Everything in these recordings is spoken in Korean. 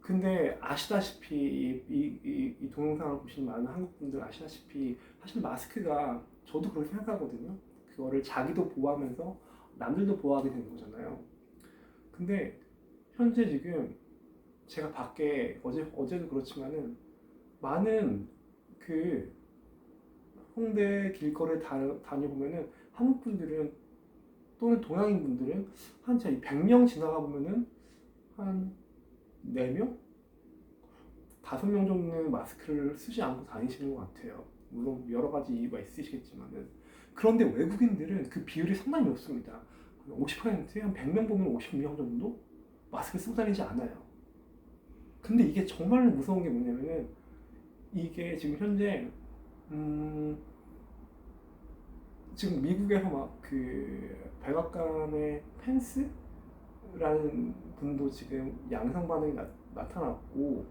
근데 아시다시피 이 동영상을 보신 많은 한국 분들 아시다시피 사실 마스크가 저도 그렇게 생각하거든요. 그거를 자기도 보호하면서 남들도 보호하게 되는 거잖아요. 근데 현재 지금 제가 밖에 어제도 그렇지만은 많은 그 홍대 길거리에 다녀보면은 한국 분들은 또는 동양인 분들은 한 100명 지나가 보면은 한 4명? 5명 정도는 마스크를 쓰지 않고 다니시는 것 같아요. 물론 여러 가지 이유가 있으시겠지만은. 그런데 외국인들은 그 비율이 상당히 높습니다. 50%에 한 100명 보면 50명 정도 마스크 쓰고 다니지 않아요. 근데 이게 정말로 무서운 게 뭐냐면은 이게 지금 현재 음, 지금 미국에서 막 그 백악관의 펜스라는 분도 지금 양성 반응이 나타났고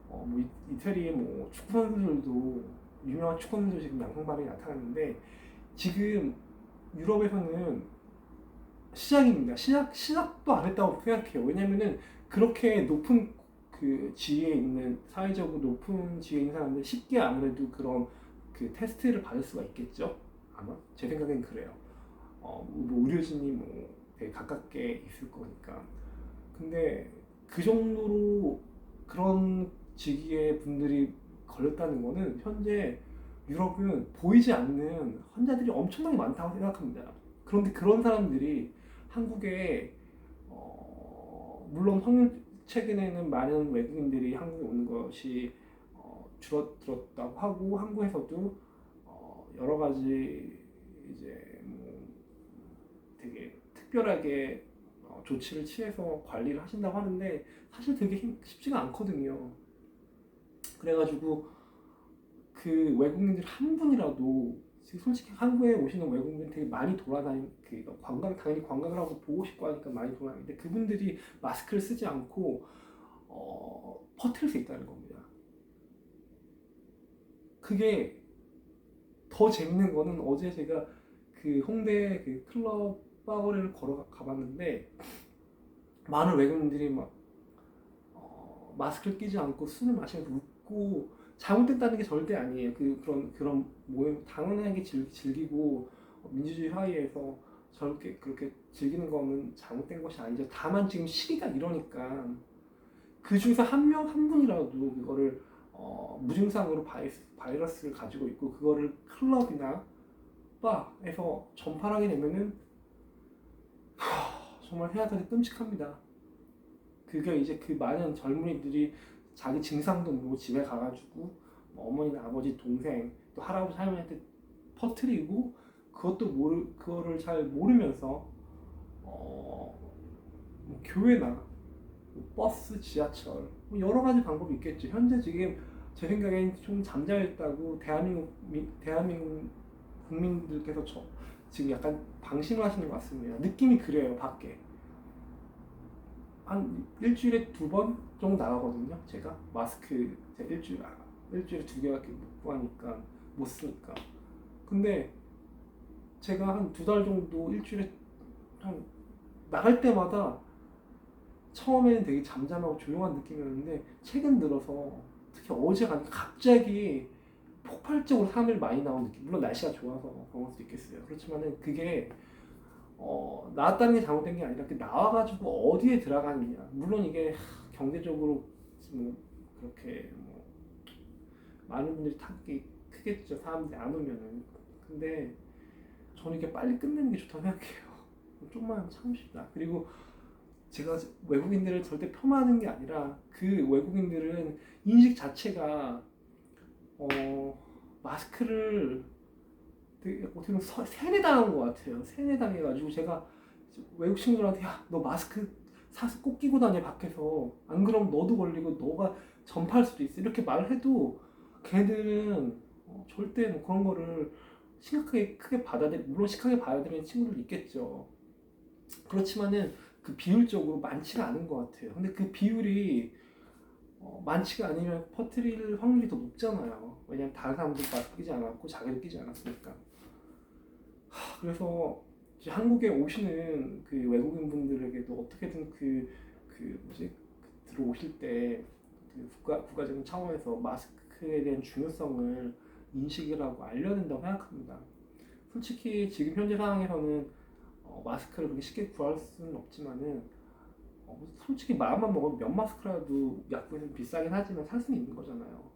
뭐 이태리의 뭐 축구 선수들도 유명한 축구 선수들 지금 양성 반응이 나타났는데 지금 유럽에서는 시작입니다. 시작도 안 했다고 생각해요. 왜냐면은 그렇게 높은 그 지위에 있는 사회적으로 높은 지위에 있는 사람들 쉽게 아무래도 그런 그 테스트를 받을 수가 있겠죠. 아마 제 생각엔 그래요. 뭐 의료진이 뭐 되게 가깝게 있을 거니까. 근데 그 정도로 그런 직위의 분들이 걸렸다는 거는 현재 유럽은 보이지 않는 환자들이 엄청나게 많다고 생각합니다. 그런데 그런 사람들이 한국에 물론 확률 최근에는 많은 외국인들이 한국에 오는 것이 줄어들었다고 하고 한국에서도 여러 가지 이제 뭐 되게 특별하게 조치를 취해서 관리를 하신다고 하는데 사실 되게 쉽지가 않거든요. 그래가지고 그 외국인들 한 분이라도 솔직히 한국에 오시는 외국인들 되게 많이 그 당연히 관광을 하고 보고 싶고 하니까 많이 돌아다니는데 그분들이 마스크를 쓰지 않고 퍼뜨릴 수 있다는 겁니다. 그게 더 재밌는 거는 어제 제가 그 홍대 그 클럽 바거리를 걸어 가봤는데 많은 외국인들이 막 마스크를 끼지 않고 술을 마시면서 웃고 잘못됐다는 게 절대 아니에요. 그런 모임 당연하게 즐기고 민주주의 사회에서 저렇게 그렇게 즐기는 거는 잘못된 것이 아니죠. 다만 지금 시기가 이러니까 그 중에서 한 분이라도 그거를 무증상으로 바이러스를 가지고 있고 그거를 클럽이나 바에서 전파하게 되면은 정말 해야 되게 끔찍합니다. 그게 이제 그 많은 젊은이들이 자기 증상도 모르고 집에 가가지고 뭐 어머니나 아버지, 동생, 또 할아버지, 할머니한테 퍼뜨리고 그거를 잘 모르면서 뭐 교회나 뭐 버스, 지하철 뭐 여러 가지 방법이 있겠죠. 현재 지금 제 생각엔 좀 잠자있다고 대한민국 국민들께서 지금 약간 방심을 하시는 것 같습니다. 느낌이 그래요, 밖에. 한 일주일에 2번 정도 나가거든요. 제가 마스크 일주일에 2개밖에 못 구하니까 못 쓰니까. 근데 제가 한 2달 정도 일주일에 한 나갈 때마다 처음에는 되게 잠잠하고 조용한 느낌이었는데 최근 들어서 특히 어제 갑자기 폭발적으로 사람들이 많이 나온 느낌. 물론 날씨가 좋아서 그런 것도 있겠어요. 그렇지만은 그게 나왔다는 게 잘못된 게 아니라 나와가지고 어디에 들어가느냐. 물론 이게 경제적으로 뭐 그렇게 뭐 많은 분들이 타격이 크겠죠. 사람들이 안 오면은. 근데 저는 이게 빨리 끝내는 게 좋다고 생각해요. 좀만 참읍시다. 그리고 제가 외국인들을 절대 폄하하는 게 아니라 그 외국인들은 인식 자체가 마스크를 되게 어떻게 보면 세뇌당한 것 같아요. 세뇌당해가지고 제가 외국 친구들한테 야, 너 마스크 사서 꼭 끼고 다녀 밖에서 안 그러면 너도 걸리고 너가 전파할 수도 있어 이렇게 말을 해도 걔들은 절대 뭐 그런 거를 심각하게 크게 물론 심각하게 받아들이는 친구들 있겠죠. 그렇지만은 그 비율적으로 많지가 않은 것 같아요. 근데 그 비율이 많지가 않으면 퍼뜨릴 확률이 더 높잖아요. 왜냐면 다른 사람들 마스크 끼지 않았고 자기도 끼지 않았으니까. 그래서 이제 한국에 오시는 그 외국인 분들에게도 어떻게든 그 뭐지 들어오실 때 그 국가적인 차원에서 마스크에 대한 중요성을 인식을 하고 알려야 된다고 생각합니다. 솔직히 지금 현재 상황에서는 마스크를 그렇게 쉽게 구할 수는 없지만은 솔직히 마음만 먹으면 면 마스크라도 약국에서 비싸긴 하지만 살 수는 있는 거잖아요.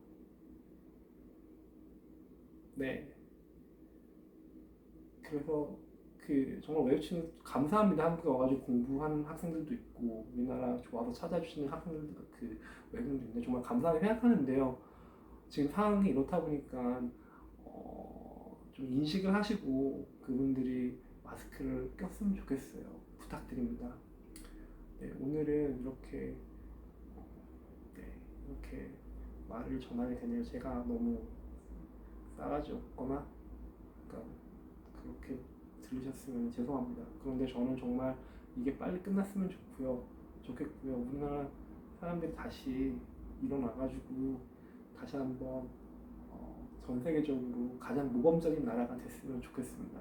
네. 그래서 그 정말 외국인 감사합니다. 한국에 와가지고 공부하는 학생들도 있고 우리나라 좋아서 찾아주시는 학생들 그 외국인도 있는데 정말 감사하게 생각하는데요. 지금 상황이 이렇다 보니까 좀 인식을 하시고 그분들이 마스크를 꼈으면 좋겠어요. 부탁드립니다. 네, 오늘은 이렇게 네, 이렇게 말을 전하게 되네요. 제가 너무 싸가지 없거나 그러니까 그렇게 들으셨으면 죄송합니다. 그런데 저는 정말 이게 빨리 끝났으면 좋겠고요. 우리나라 사람들이 다시 일어나가지고 다시 한번 전 세계적으로 가장 모범적인 나라가 됐으면 좋겠습니다.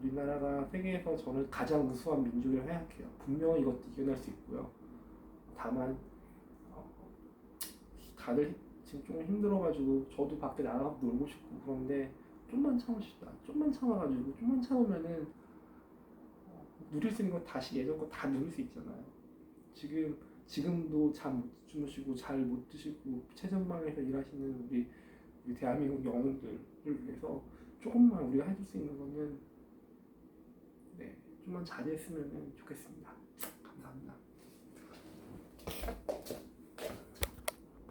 우리나라가 세계에서 저는 가장 우수한 민족이라고 생각해요. 분명히 이것도 이겨낼 수 있고요. 다만 다들 지금 좀 힘들어가지고 저도 밖에 나가서 놀고 싶고 그런데 좀만 참읍시다. 좀만 참아가지고 좀만 참으면은 누릴 수 있는 거 다시 예전 거 다 누릴 수 있잖아요. 지금도 잠 못 주무시고 잘 못 드시고 최전방에서 일하시는 우리 대한민국 영웅들을 위해서 조금만 우리가 해줄 수 있는 거는 네, 좀만 자제했으면 좋겠습니다. 감사합니다.